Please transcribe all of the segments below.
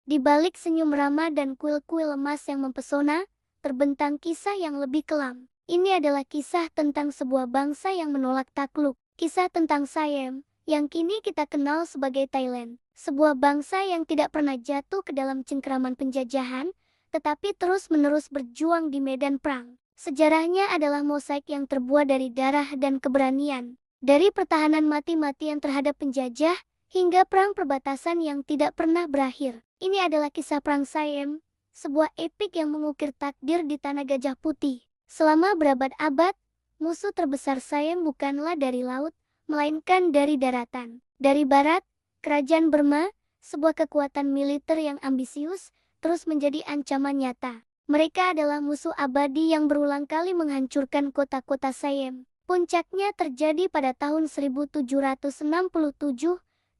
Di balik senyum ramah dan kuil-kuil emas yang mempesona, terbentang kisah yang lebih kelam. Ini adalah kisah tentang sebuah bangsa yang menolak takluk. Kisah tentang Siam, yang kini kita kenal sebagai Thailand. Sebuah bangsa yang tidak pernah jatuh ke dalam cengkeraman penjajahan, tetapi terus-menerus berjuang di medan perang. Sejarahnya adalah mosaik yang terbuat dari darah dan keberanian. Dari pertahanan mati-matian terhadap penjajah, hingga perang perbatasan yang tidak pernah berakhir. Ini adalah kisah Perang Siam, sebuah epik yang mengukir takdir di tanah Gajah Putih. Selama berabad-abad, musuh terbesar Siam bukanlah dari laut, melainkan dari daratan. Dari barat, kerajaan Burma, sebuah kekuatan militer yang ambisius, terus menjadi ancaman nyata. Mereka adalah musuh abadi yang berulang kali menghancurkan kota-kota Siam. Puncaknya terjadi pada tahun 1767,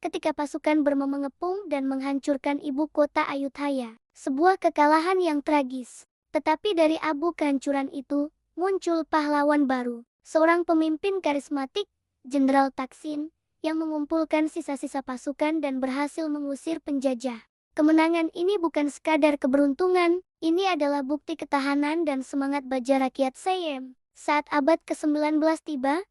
ketika pasukan Burma mengepung dan menghancurkan ibu kota Ayutthaya. Sebuah kekalahan yang tragis. Tetapi dari abu kehancuran itu, muncul pahlawan baru. Seorang pemimpin karismatik, Jenderal Taksin, yang mengumpulkan sisa-sisa pasukan dan berhasil mengusir penjajah. Kemenangan ini bukan sekadar keberuntungan, ini adalah bukti ketahanan dan semangat baja rakyat Siam. Saat abad ke-19 tiba,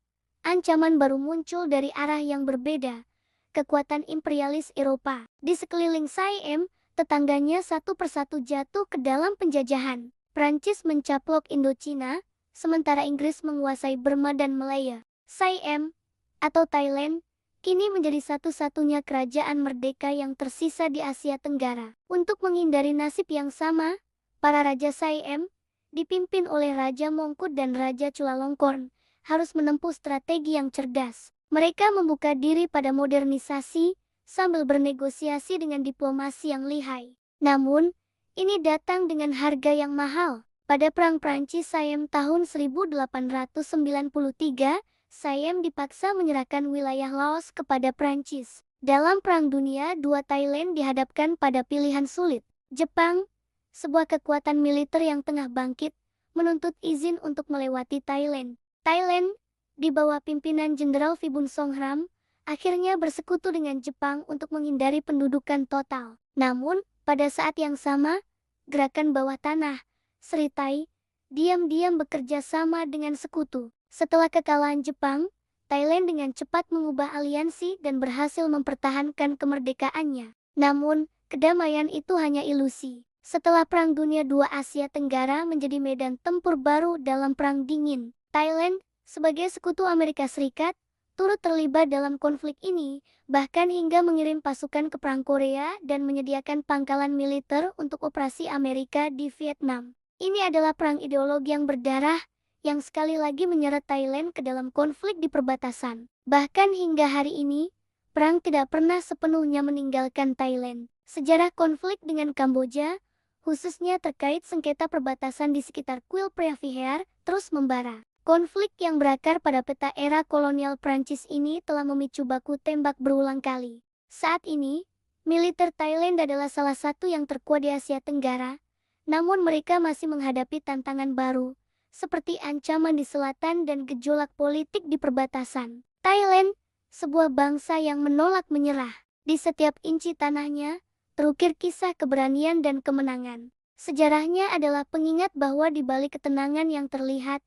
ancaman baru muncul dari arah yang berbeda. Kekuatan imperialis Eropa. Di sekeliling Siam, tetangganya satu persatu jatuh ke dalam penjajahan. Prancis mencaplok Indochina, sementara Inggris menguasai Burma dan Malaya. Siam, atau Thailand, kini menjadi satu-satunya kerajaan merdeka yang tersisa di Asia Tenggara. Untuk menghindari nasib yang sama, para raja Siam, dipimpin oleh Raja Mongkut dan Raja Chulalongkorn, harus menempuh strategi yang cerdas. Mereka membuka diri pada modernisasi, sambil bernegosiasi dengan diplomasi yang lihai. Namun, ini datang dengan harga yang mahal. Pada Perang Prancis-Siam tahun 1893, Siam dipaksa menyerahkan wilayah Laos kepada Prancis. Dalam Perang Dunia II, Thailand dihadapkan pada pilihan sulit. Jepang, sebuah kekuatan militer yang tengah bangkit, menuntut izin untuk melewati Thailand. Thailand, di bawah pimpinan Jenderal Vibun Songhram, akhirnya bersekutu dengan Jepang untuk menghindari pendudukan total. Namun, pada saat yang sama, gerakan bawah tanah, Sri Thai, diam-diam bekerja sama dengan sekutu. Setelah kekalahan Jepang, Thailand dengan cepat mengubah aliansi dan berhasil mempertahankan kemerdekaannya. Namun, kedamaian itu hanya ilusi. Setelah Perang Dunia II, Asia Tenggara menjadi medan tempur baru dalam Perang Dingin. Thailand, sebagai sekutu Amerika Serikat, turut terlibat dalam konflik ini, bahkan hingga mengirim pasukan ke Perang Korea dan menyediakan pangkalan militer untuk operasi Amerika di Vietnam. Ini adalah perang ideologi yang berdarah, yang sekali lagi menyeret Thailand ke dalam konflik di perbatasan. Bahkan hingga hari ini, perang tidak pernah sepenuhnya meninggalkan Thailand. Sejarah konflik dengan Kamboja, khususnya terkait sengketa perbatasan di sekitar Kuil Preah Vihear, terus membara. Konflik yang berakar pada peta era kolonial Prancis ini telah memicu baku tembak berulang kali. Saat ini, militer Thailand adalah salah satu yang terkuat di Asia Tenggara, namun mereka masih menghadapi tantangan baru, seperti ancaman di selatan dan gejolak politik di perbatasan. Thailand, sebuah bangsa yang menolak menyerah. Di setiap inci tanahnya, terukir kisah keberanian dan kemenangan. Sejarahnya adalah pengingat bahwa di balik ketenangan yang terlihat,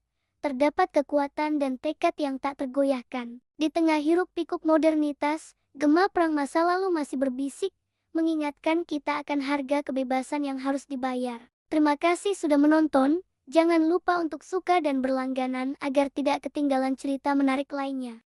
terdapat kekuatan dan tekad yang tak tergoyahkan. Di tengah hiruk-pikuk modernitas, gema perang masa lalu masih berbisik, mengingatkan kita akan harga kebebasan yang harus dibayar. Terima kasih sudah menonton. Jangan lupa untuk suka dan berlangganan agar tidak ketinggalan cerita menarik lainnya.